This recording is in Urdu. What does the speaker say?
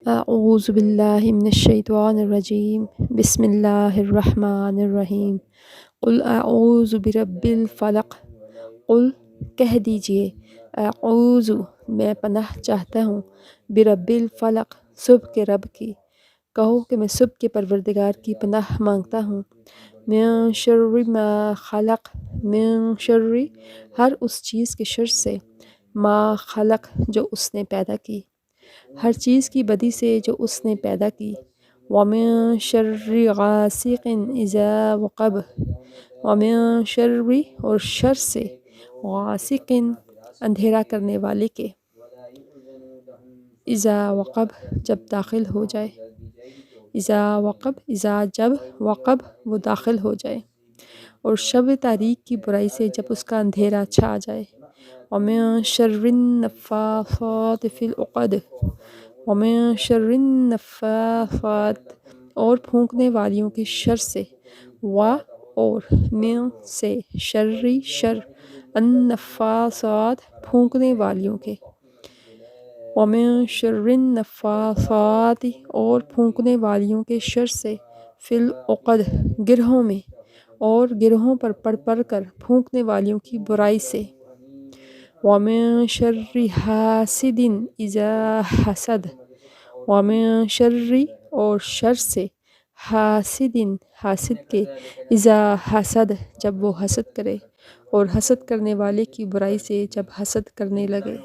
اعوذ باللہ من الشیطان الرجیم بسم اللہ الرحمن الرحیم قل اعوذ برب الفلق قل کہہ دیجئے اعوذ میں پناہ چاہتا ہوں برب الفلق صبح کے رب کی، کہو کہ میں صبح کے پروردگار کی پناہ مانگتا ہوں، من شر ما خلق من شر ہر اس چیز کے شر سے، ما خلق جو اس نے پیدا کی، ہر چیز کی بدی سے جو اس نے پیدا کی، وَمِن شَرِّ غَاسِقٍ إِذَا وَقَبَ وَمِن شَرِّ اور شر سے، غاسق اندھیرا کرنے والے کے، اذا وقب جب داخل ہو جائے، اذا وقب اذا جب وقب وہ داخل ہو جائے، اور شب تاریک کی برائی سے جب اس کا اندھیرا چھا جائے، وَمِن شَرِّ النَّفَّاثَاتِ فِي الْعُقَدِ وَمِن شَرِّ النَّفَّاثَاتِ اور پھونکنے والیوں کے شر سے، اور من سے شرری شر النفاثات پھونکنے والیوں کے، وَمِن شَرِّ النَّفَّاثَاتِ اور پھونکنے والیوں کے شر سے، فی العقد گرہوں میں، اور گرہوں پر پڑھ پڑھ کر پھونکنے والیوں کی برائی سے، وَمِن شَرِّ حاسد اذا حسد وَمِن شَرِّ اور شر سے، حاسد حاسد کے، اذا حسد جب وہ حسد کرے، اور حسد کرنے والے کی برائی سے جب حسد کرنے لگے۔